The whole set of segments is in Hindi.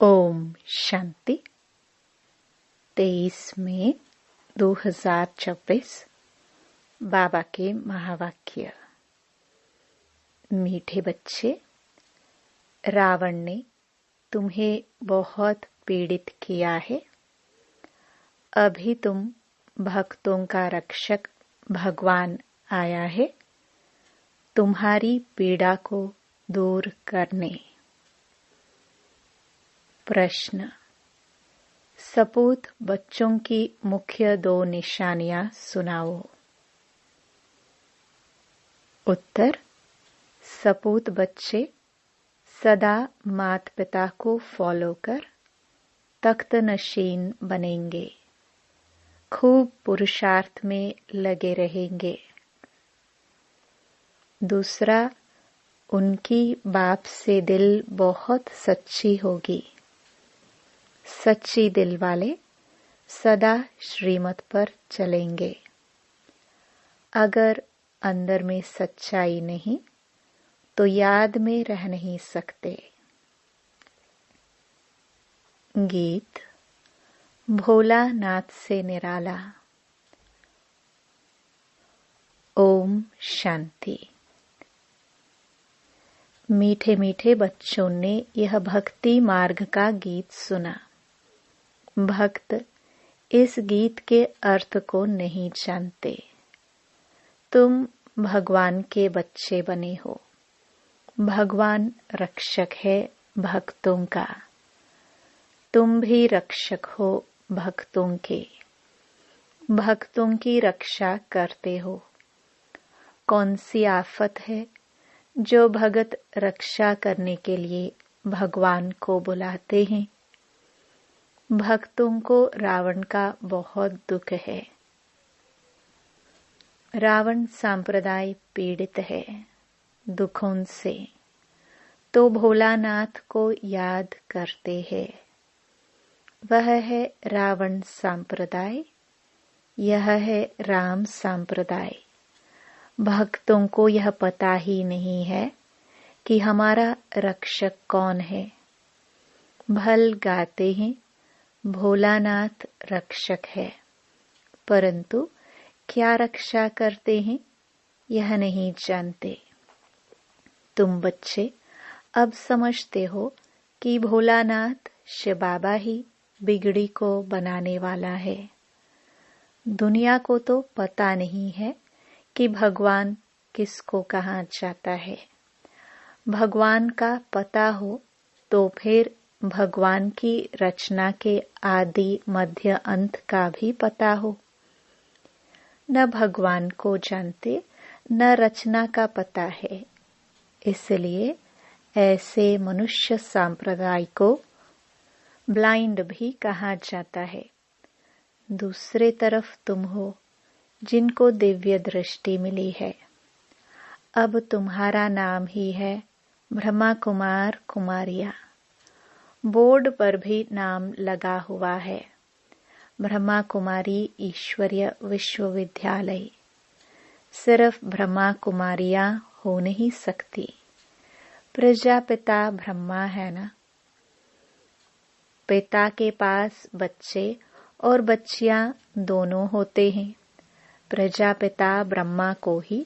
ओम शांति। 23 मई 2024 बाबा के महावाक्य। मीठे बच्चे, रावण ने तुम्हें बहुत पीड़ित किया है। अभी तुम भक्तों का रक्षक भगवान आया है तुम्हारी पीड़ा को दूर करने। प्रश्न। सपूत बच्चों की मुख्य 2 निशानियां सुनाओ। उत्तर। सपूत बच्चे सदा माता पिता को फॉलो कर तख्त नशीन बनेंगे, खूब पुरुषार्थ में लगे रहेंगे। दूसरा, उनकी बाप से दिल बहुत सच्ची होगी। सच्ची दिल वाले सदा श्रीमत पर चलेंगे। अगर अंदर में सच्चाई नहीं तो याद में रह नहीं सकते। गीत। भोला नाथ से निराला। ओम शांति। मीठे मीठे बच्चों ने यह भक्ति मार्ग का गीत सुना। भक्त इस गीत के अर्थ को नहीं जानते। तुम भगवान के बच्चे बने हो। भगवान रक्षक है भक्तों का। तुम भी रक्षक हो भक्तों के। भक्तों की रक्षा करते हो। कौन सी आफत है जो भगत रक्षा करने के लिए भगवान को बुलाते हैं? भक्तों को रावण का बहुत दुख है। रावण संप्रदाय पीड़ित है दुखों से, तो भोलानाथ को याद करते हैं। वह है रावण संप्रदाय, यह है राम संप्रदाय। भक्तों को यह पता ही नहीं है कि हमारा रक्षक कौन है। भल गाते हैं भोलानाथ रक्षक है, परंतु क्या रक्षा करते हैं यह नहीं जानते। तुम बच्चे अब समझते हो कि भोलानाथ शिव बाबा ही बिगड़ी को बनाने वाला है। दुनिया को तो पता नहीं है कि भगवान किसको कहाँ जाता है। भगवान का पता हो तो फिर भगवान की रचना के आदि मध्य अंत का भी पता हो। न भगवान को जानते न रचना का पता है। इसलिए ऐसे मनुष्य संप्रदाय को ब्लाइंड भी कहा जाता है। दूसरे तरफ तुम हो जिनको दिव्य दृष्टि मिली है। अब तुम्हारा नाम ही है ब्रह्मा कुमार कुमारिया। बोर्ड पर भी नाम लगा हुआ है, ब्रह्मा कुमारी ईश्वरीय विश्वविद्यालय। सिर्फ ब्रह्मा कुमारियां हो नहीं सकती। प्रजापिता ब्रह्मा है ना। पिता के पास बच्चे और बच्चियां दोनों होते हैं। प्रजापिता ब्रह्मा को ही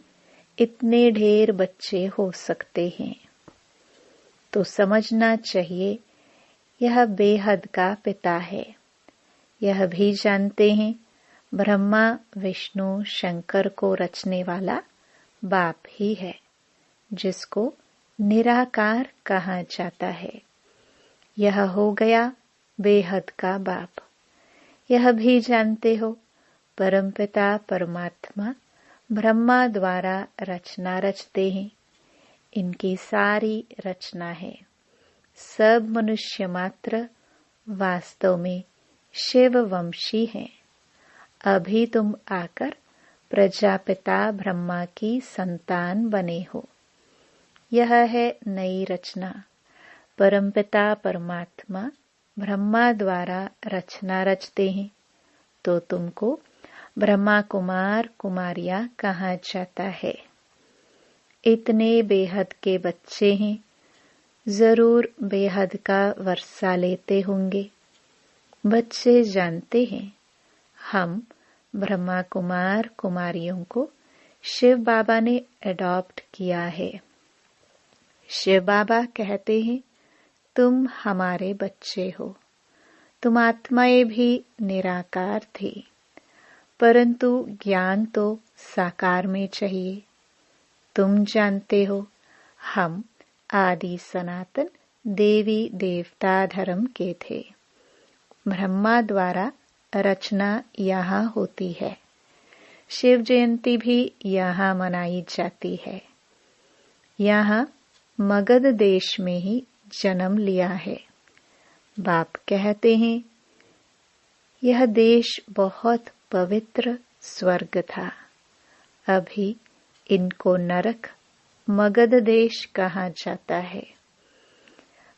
इतने ढेर बच्चे हो सकते हैं। तो समझना चाहिए यह बेहद का पिता है। यह भी जानते हैं ब्रह्मा विष्णु शंकर को रचने वाला बाप ही है, जिसको निराकार कहा जाता है। यह हो गया बेहद का बाप। यह भी जानते हो परमपिता परमात्मा ब्रह्मा द्वारा रचना रचते हैं। इनकी सारी रचना है। सब मनुष्य मात्र वास्तव में शिव वंशी हैं। अभी तुम आकर प्रजापिता ब्रह्मा की संतान बने हो। यह है नई रचना। परमपिता परमात्मा ब्रह्मा द्वारा रचना रचते हैं, तो तुमको ब्रह्मा कुमार कुमारिया कहा जाता है। इतने बेहद के बच्चे हैं जरूर बेहद का वर्षा लेते होंगे। बच्चे जानते हैं हम ब्रह्मा कुमार कुमारियों को शिव बाबा ने अडॉप्ट किया है। शिव बाबा कहते हैं तुम हमारे बच्चे हो। तुम आत्माएं भी निराकार थी, परंतु ज्ञान तो साकार में चाहिए। तुम जानते हो हम आदि सनातन देवी देवता धर्म के थे। ब्रह्मा द्वारा रचना यहाँ होती है। शिव जयंती भी यहाँ मनाई जाती है। यहाँ मगध देश में ही जन्म लिया है। बाप कहते हैं यह देश बहुत पवित्र स्वर्ग था। अभी इनको नरक मगध देश कहा जाता है।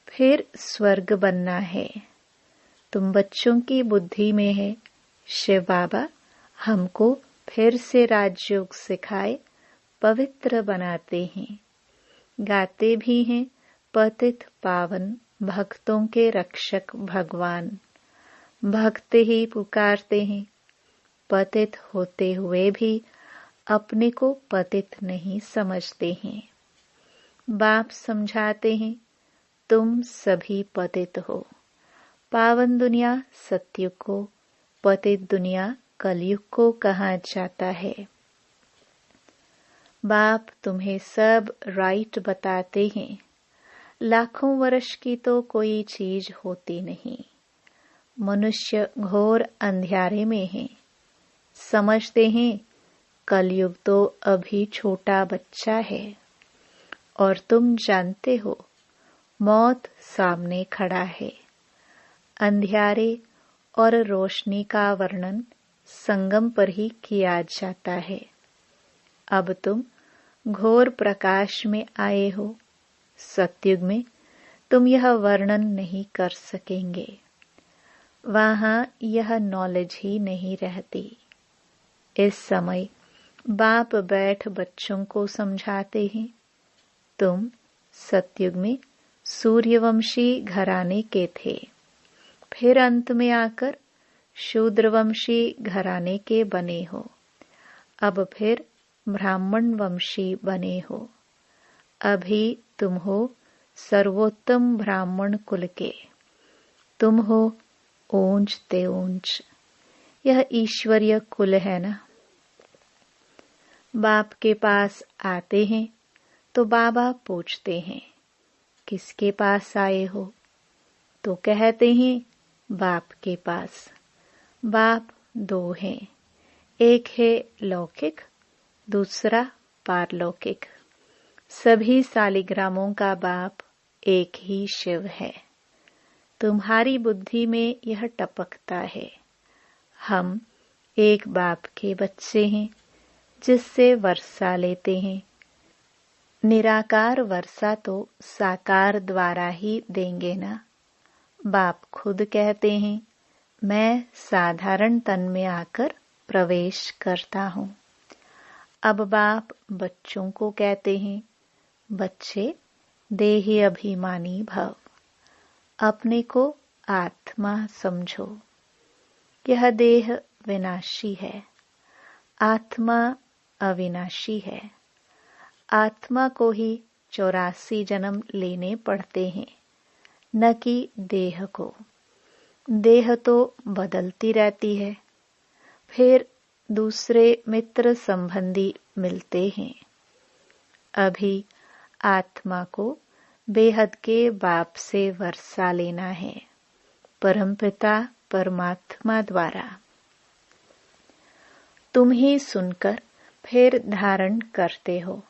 फिर स्वर्ग बनना है। तुम बच्चों की बुद्धि में है। शिव बाबा हमको फिर से राजयोग सिखाए पवित्र बनाते हैं। गाते भी हैं पतित पावन भक्तों के रक्षक भगवान। भक्त ही पुकारते हैं। पतित होते हुए भी अपने को पतित नहीं समझते हैं। बाप समझाते हैं तुम सभी पतित हो। पावन दुनिया सतयुग को, पतित दुनिया कलयुग को कहा जाता है। बाप तुम्हें सब राइट बताते हैं। लाखों वर्ष की तो कोई चीज होती नहीं। मनुष्य घोर अंधियारे में है। समझते हैं कलयुग तो अभी छोटा बच्चा है। और तुम जानते हो मौत सामने खड़ा है। अंधियारे और रोशनी का वर्णन संगम पर ही किया जाता है। अब तुम घोर प्रकाश में आए हो। सतयुग में तुम यह वर्णन नहीं कर सकेंगे। वहां यह नॉलेज ही नहीं रहती। इस समय बाप बैठ बच्चों को समझाते हैं तुम सतयुग में सूर्यवंशी घराने के थे। फिर अंत में आकर शूद्रवंशी घराने के बने हो। अब फिर ब्राह्मण वंशी बने हो। अभी तुम हो सर्वोत्तम ब्राह्मण कुल के। तुम हो ऊंच ते ऊंच। यह ईश्वरीय कुल है ना। बाप के पास आते हैं तो बाबा पूछते हैं किसके पास आए हो? तो कहते हैं बाप के पास। बाप दो हैं, एक है लौकिक, दूसरा पारलौकिक। सभी सालिग्रामों का बाप एक ही शिव है। तुम्हारी बुद्धि में यह टपकता है हम एक बाप के बच्चे हैं जिससे वर्षा लेते हैं। निराकार वर्षा तो साकार द्वारा ही देंगे ना। बाप खुद कहते हैं मैं साधारण तन में आकर प्रवेश करता हूँ। अब बाप बच्चों को कहते हैं बच्चे देही अभिमानी भव। अपने को आत्मा समझो। यह देह विनाशी है, आत्मा अविनाशी है। आत्मा को ही 84 जन्म लेने पड़ते हैं, न कि देह को। देह तो बदलती रहती है। फिर दूसरे मित्र संबंधी मिलते हैं। अभी आत्मा को बेहद के बाप से वर्षा लेना है, परमपिता परमात्मा द्वारा। तुम ही सुनकर फिर धारण करते हो।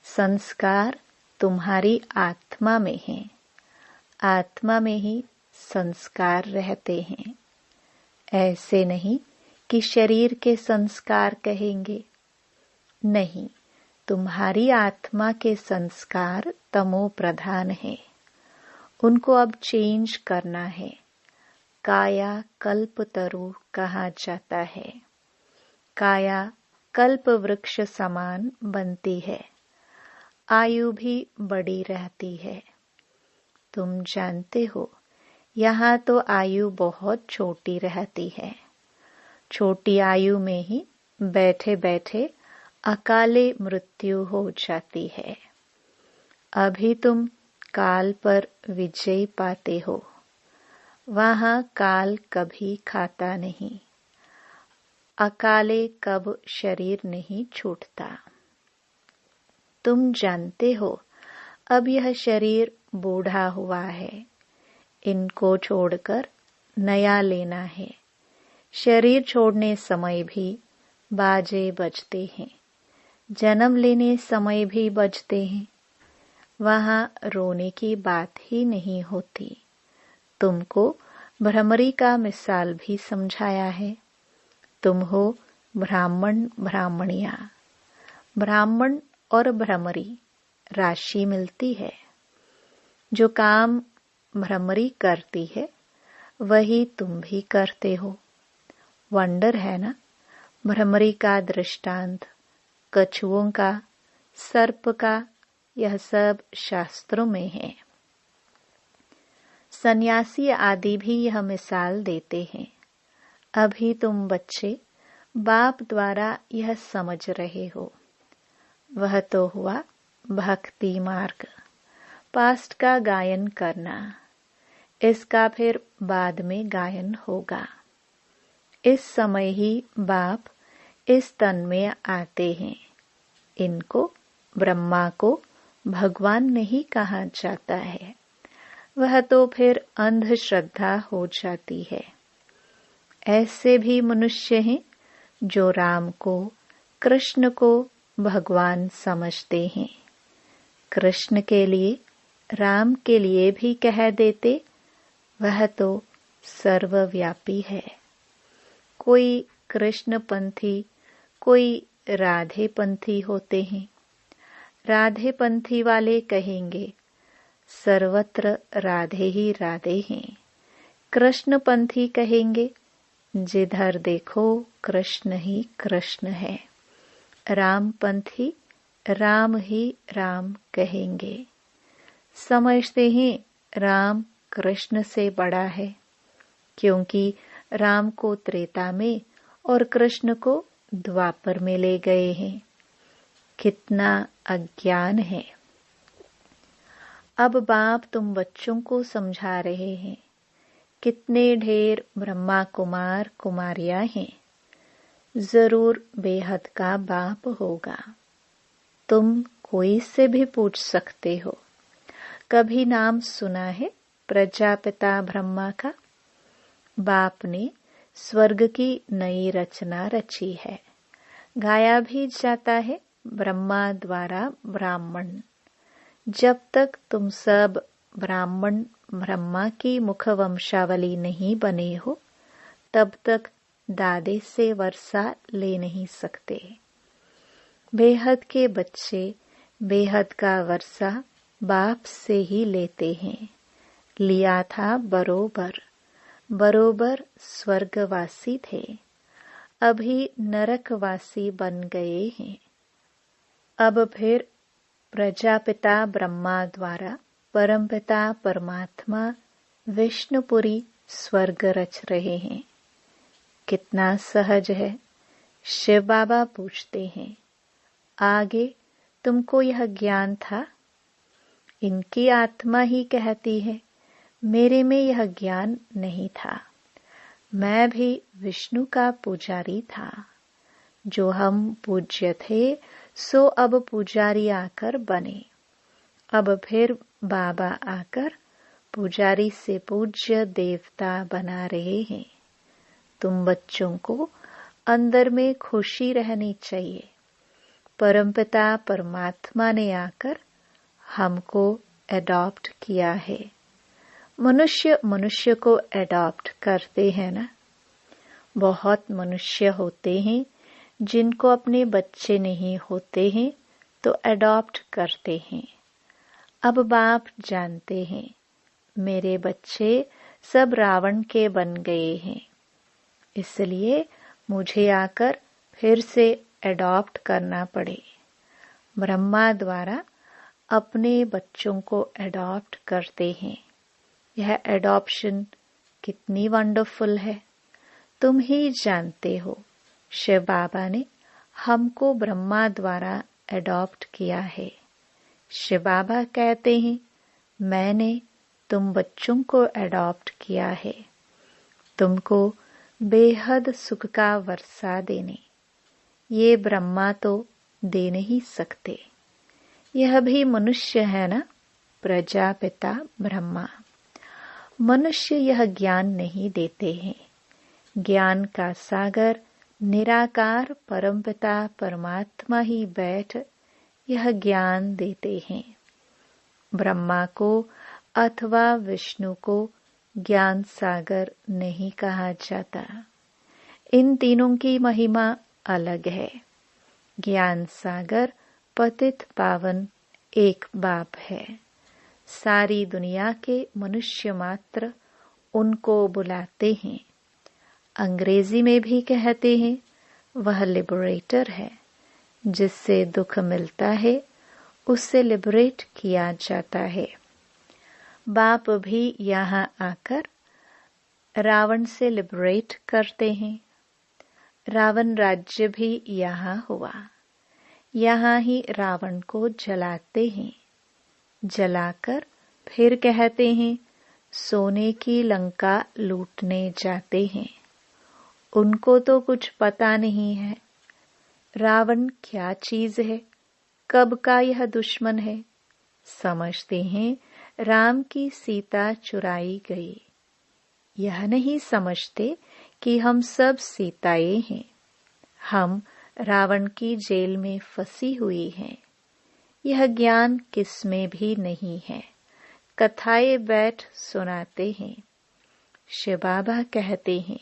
संस्कार तुम्हारी आत्मा में है। आत्मा में ही संस्कार रहते हैं। ऐसे नहीं कि शरीर के संस्कार कहेंगे। नहीं, तुम्हारी आत्मा के संस्कार तमो प्रधान है। उनको अब चेंज करना है। काया कल्प तरु कहा जाता है। काया कल्प वृक्ष समान बनती है। आयु भी बड़ी रहती है। तुम जानते हो यहाँ तो आयु बहुत छोटी रहती है। छोटी आयु में ही बैठे बैठे अकाले मृत्यु हो जाती है। अभी तुम काल पर विजय पाते हो। वहाँ काल कभी खाता नहीं। अकाले कब शरीर नहीं छूटता। तुम जानते हो अब यह शरीर बूढ़ा हुआ है। इनको छोड़कर नया लेना है। शरीर छोड़ने समय भी बाजे बजते हैं। जन्म लेने समय भी बजते हैं। वहाँ रोने की बात ही नहीं होती। तुमको भ्रमरी का मिसाल भी समझाया है। तुम हो ब्राह्मण ब्राह्मणिया। ब्राह्मण और भ्रमरी राशि मिलती है। जो काम भ्रमरी करती है वही तुम भी करते हो। वंडर है ना। भ्रमरी का दृष्टांत, कछुओं का, सर्प का, यह सब शास्त्रों में है। सन्यासी आदि भी यह मिसाल देते हैं। अभी तुम बच्चे बाप द्वारा यह समझ रहे हो। वह तो हुआ भक्ति मार्ग, पास्ट का गायन करना। इसका फिर बाद में गायन होगा। इस समय ही बाप इस तन में आते हैं। इनको, ब्रह्मा को भगवान नहीं कहा जाता है। वह तो फिर अंधश्रद्धा हो जाती है। ऐसे भी मनुष्य हैं जो राम को, कृष्ण को भगवान समझते हैं। कृष्ण के लिए, राम के लिए भी कह देते, वह तो सर्वव्यापी है। कोई कृष्ण पंथी, कोई राधे पंथी होते हैं। राधे पंथी वाले कहेंगे सर्वत्र राधे ही राधे हैं। कृष्ण पंथी कहेंगे जिधर देखो कृष्ण ही कृष्ण है। राम पंथी राम ही राम कहेंगे। समझते हैं राम कृष्ण से बड़ा है, क्योंकि राम को त्रेता में और कृष्ण को द्वापर में ले गए हैं। कितना अज्ञान है। अब बाप तुम बच्चों को समझा रहे हैं। कितने ढेर ब्रह्मा कुमार कुमारियां हैं। जरूर बेहद का बाप होगा। तुम कोई से भी पूछ सकते हो। कभी नाम सुना है प्रजापिता ब्रह्मा का? बाप ने स्वर्ग की नई रचना रची है। गाया भी जाता है ब्रह्मा द्वारा ब्राह्मण। जब तक तुम सब ब्राह्मण ब्रह्मा की मुख वंशावली नहीं बने हो, तब तक दादे से वर्षा ले नहीं सकते। बेहद के बच्चे बेहद का वर्षा बाप से ही लेते हैं। लिया था बरोबर। बरोबर स्वर्गवासी थे, अभी नरकवासी बन गए हैं। अब फिर प्रजापिता ब्रह्मा द्वारा परमपिता परमात्मा विष्णुपुरी स्वर्ग रच रहे हैं। कितना सहज है। शिव बाबा पूछते हैं, आगे तुमको यह ज्ञान था? इनकी आत्मा ही कहती है, मेरे में यह ज्ञान नहीं था। मैं भी विष्णु का पुजारी था। जो हम पूज्य थे, सो अब पुजारी आकर बने। अब फिर बाबा आकर पुजारी से पूज्य देवता बना रहे हैं। तुम बच्चों को अंदर में खुशी रहनी चाहिए। परमपिता परमात्मा ने आकर हमको एडॉप्ट किया है। मनुष्य मनुष्य को एडॉप्ट करते हैं ना। बहुत मनुष्य होते हैं जिनको अपने बच्चे नहीं होते हैं तो एडॉप्ट करते हैं। अब बाप जानते हैं मेरे बच्चे सब रावण के बन गए हैं, इसलिए मुझे आकर फिर से एडॉप्ट करना पड़े। ब्रह्मा द्वारा अपने बच्चों को अडॉप्ट करते हैं। यह एडॉप्शन कितनी वंडरफुल है। तुम ही जानते हो, शिव बाबा ने हमको ब्रह्मा द्वारा अडॉप्ट किया है। शिव बाबा कहते हैं, मैंने तुम बच्चों को अडॉप्ट किया है, तुमको बेहद सुख का वर्षा देने। ये ब्रह्मा तो दे नहीं सकते। यह भी मनुष्य है ना, प्रजापिता ब्रह्मा। मनुष्य यह ज्ञान नहीं देते हैं। ज्ञान का सागर निराकार परमपिता परमात्मा ही बैठ यह ज्ञान देते हैं। ब्रह्मा को अथवा विष्णु को ज्ञान सागर नहीं कहा जाता। इन तीनों की महिमा अलग है। ज्ञान सागर पतित पावन एक बाप है। सारी दुनिया के मनुष्य मात्र उनको बुलाते हैं। अंग्रेजी में भी कहते हैं, वह लिबरेटर है। जिससे दुख मिलता है उससे लिबरेट किया जाता है। बाप भी यहाँ आकर रावण से लिबरेट करते हैं। रावण राज्य भी यहाँ हुआ। यहाँ ही रावण को जलाते हैं। जलाकर फिर कहते हैं, सोने की लंका लूटने जाते हैं। उनको तो कुछ पता नहीं है रावण क्या चीज है, कब का यह दुश्मन है। समझते हैं राम की सीता चुराई गई। यह नहीं समझते कि हम सब सीताएं हैं। हम रावण की जेल में फंसी हुई हैं। यह ज्ञान किसमें भी नहीं है। कथाएं बैठ सुनाते हैं। शिव बाबा कहते हैं,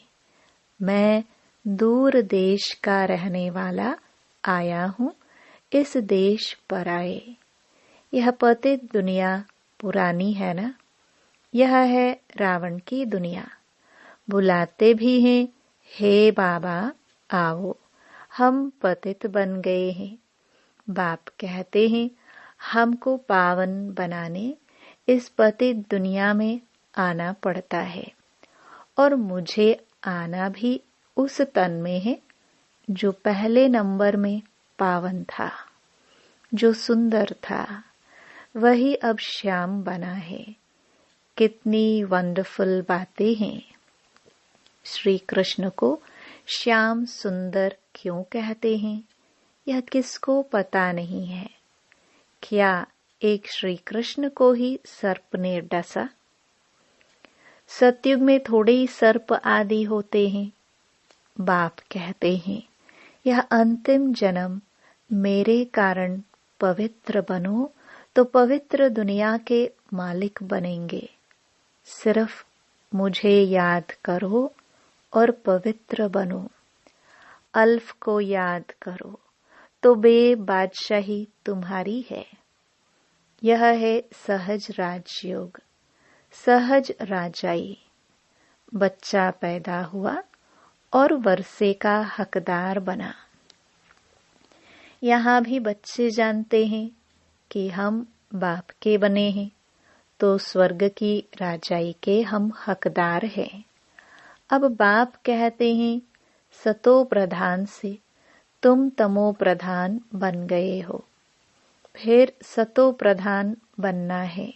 मैं दूर देश का रहने वाला आया हूँ इस देश पर आए। यह पतित दुनिया पुरानी है ना। यह है रावण की दुनिया। बुलाते भी हैं, हे बाबा आओ, हम पतित बन गए हैं। बाप कहते हैं, हमको पावन बनाने इस पतित दुनिया में आना पड़ता है। और मुझे आना भी उस तन में है जो पहले नंबर में पावन था, जो सुंदर था। वही अब श्याम बना है। कितनी वंडरफुल बातें हैं। श्री कृष्ण को श्याम सुंदर क्यों कहते हैं, यह किसको पता नहीं है। क्या एक श्री कृष्ण को ही सर्प ने डसा? सतयुग में थोड़े ही सर्प आदि होते हैं। बाप कहते हैं, यह अंतिम जन्म मेरे कारण पवित्र बनो तो पवित्र दुनिया के मालिक बनेंगे। सिर्फ मुझे याद करो और पवित्र बनो। अल्फ को याद करो तो बादशाही तुम्हारी है। यह है सहज राजयोग, सहज राजाई। बच्चा पैदा हुआ और वर्षे का हकदार बना। यहाँ भी बच्चे जानते हैं कि हम बाप के बने हैं, तो स्वर्ग की राजाई के हम हकदार हैं। अब बाप कहते हैं, सतो प्रधान से तुम तमो प्रधान बन गए हो, फिर सतो प्रधान बनना है।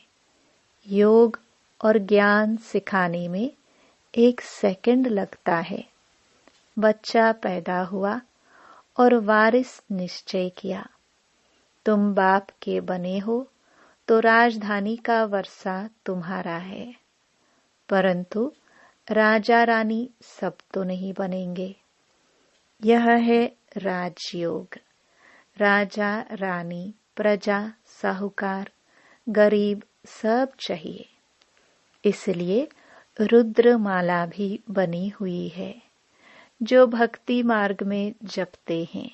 योग और ज्ञान सिखाने में 1 सेकंड लगता है। बच्चा पैदा हुआ और वारिस निश्चय किया, तुम बाप के बने हो तो राजधानी का वर्षा तुम्हारा है। परंतु राजा रानी सब तो नहीं बनेंगे। यह है राजयोग। राजा रानी प्रजा साहूकार गरीब सब चाहिए। इसलिए रुद्रमाला भी बनी हुई है जो भक्ति मार्ग में जपते हैं।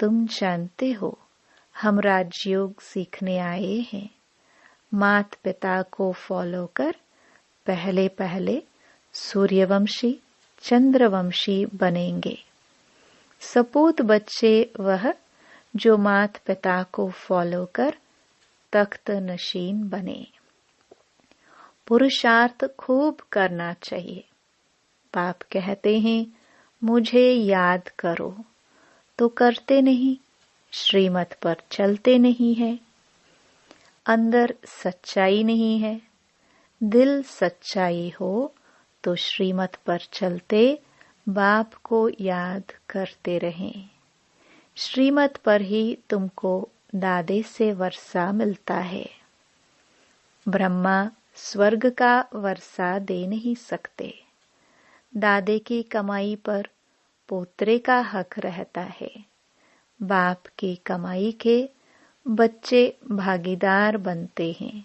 तुम जानते हो हम राजयोग सीखने आए हैं। मात पिता को फॉलो कर पहले पहले सूर्यवंशी चंद्रवंशी बनेंगे। सपूत बच्चे वह जो मात पिता को फॉलो कर तख्त नशीन बने। पुरुषार्थ खूब करना चाहिए। बाप कहते हैं मुझे याद करो, तो करते नहीं, श्रीमत पर चलते नहीं है। अंदर सच्चाई नहीं है। दिल सच्चाई हो तो श्रीमत पर चलते बाप को याद करते रहें। श्रीमत पर ही तुमको दादे से वर्षा मिलता है। ब्रह्मा स्वर्ग का वर्षा दे नहीं सकते। दादे की कमाई पर पोतरे का हक रहता है। बाप की कमाई के बच्चे भागीदार बनते हैं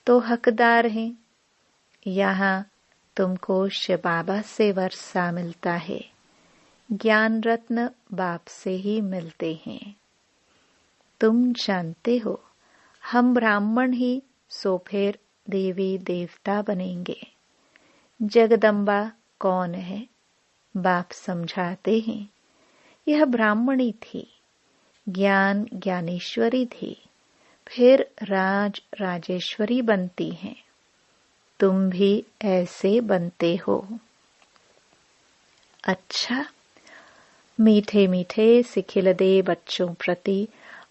तो हकदार हैं। यहाँ तुमको शिव बाबा से वर्षा मिलता है। ज्ञान रत्न बाप से ही मिलते हैं। तुम जानते हो हम ब्राह्मण ही सो फिर देवी देवता बनेंगे। जगदम्बा कौन है? बाप समझाते हैं यह ब्राह्मणी थी, ज्ञान ज्ञानेश्वरी थी, फिर राज राजेश्वरी बनती हैं। तुम भी ऐसे बनते हो। अच्छा, मीठे मीठे सिखिलदे बच्चों प्रति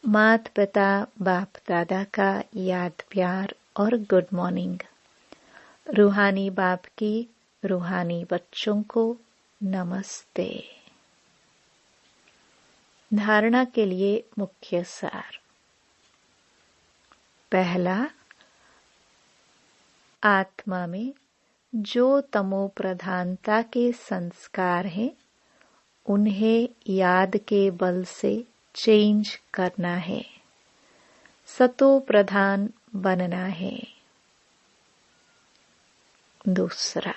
माता पिता बाप दादा का याद प्यार और गुड मॉर्निंग। रूहानी बाप की रूहानी बच्चों को नमस्ते। धारणा के लिए मुख्य सार। पहला, आत्मा में जो तमो प्रधानता के संस्कार हैं उन्हें याद के बल से चेंज करना है, सतो प्रधान बनना है। दूसरा,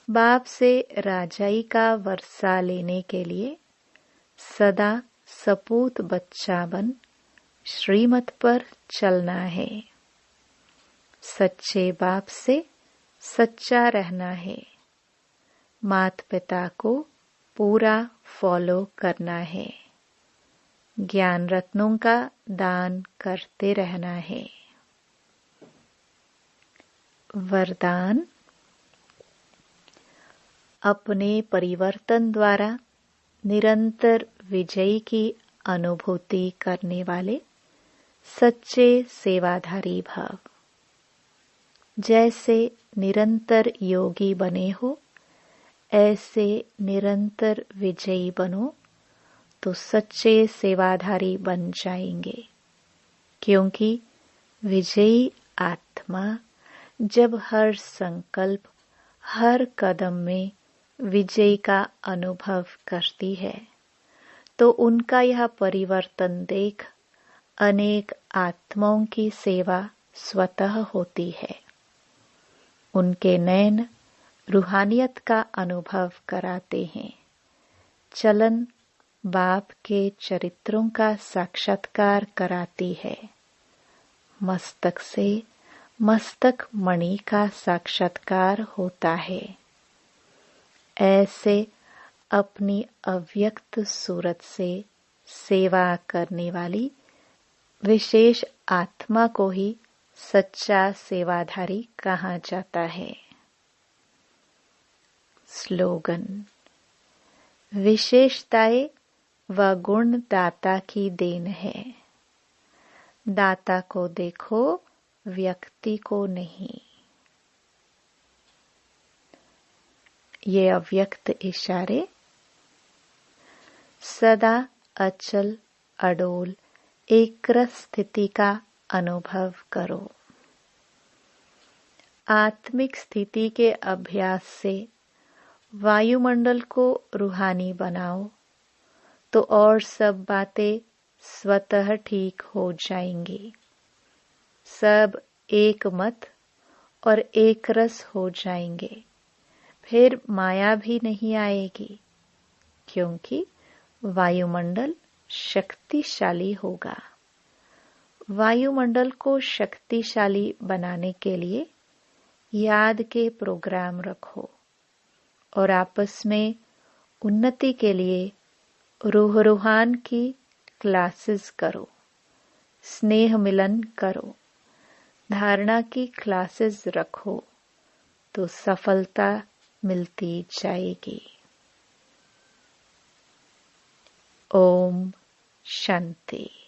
बाप से राजाई का वर्षा लेने के लिए सदा सपूत बच्चा बन श्रीमत पर चलना है। सच्चे बाप से सच्चा रहना है। माता पिता को पूरा फॉलो करना है। ज्ञान रत्नों का दान करते रहना है। वरदान। अपने परिवर्तन द्वारा निरंतर विजय की अनुभूति करने वाले सच्चे सेवाधारी भाव। जैसे निरंतर योगी बने हो ऐसे निरंतर विजयी बनो तो सच्चे सेवाधारी बन जाएंगे। क्योंकि विजयी आत्मा जब हर संकल्प हर कदम में विजय का अनुभव करती है तो उनका यह परिवर्तन देख अनेक आत्माओं की सेवा स्वतः होती है। उनके नैन रूहानियत का अनुभव कराते हैं। चलन बाप के चरित्रों का साक्षात्कार कराती है। मस्तक से मस्तक मणि का साक्षात्कार होता है। ऐसे अपनी अव्यक्त सूरत से सेवा करने वाली विशेष आत्मा को ही सच्चा सेवाधारी कहा जाता है। स्लोगन। विशेषताएं व गुण दाता की देन है। दाता को देखो, व्यक्ति को नहीं। ये अव्यक्त इशारे। सदा अचल अडोल एकरस स्थिति का अनुभव करो। आत्मिक स्थिति के अभ्यास से वायुमंडल को रूहानी बनाओ तो और सब बातें स्वतः ठीक हो जाएंगी। सब एक मत और एक रस हो जाएंगे। फिर माया भी नहीं आएगी क्योंकि वायुमंडल शक्तिशाली होगा। वायुमंडल को शक्तिशाली बनाने के लिए याद के प्रोग्राम रखो और आपस में उन्नति के लिए रूहान की क्लासेस करो। स्नेह मिलन करो, धारणा की क्लासेस रखो तो सफलता मिलती जाएगी। ओम शांति।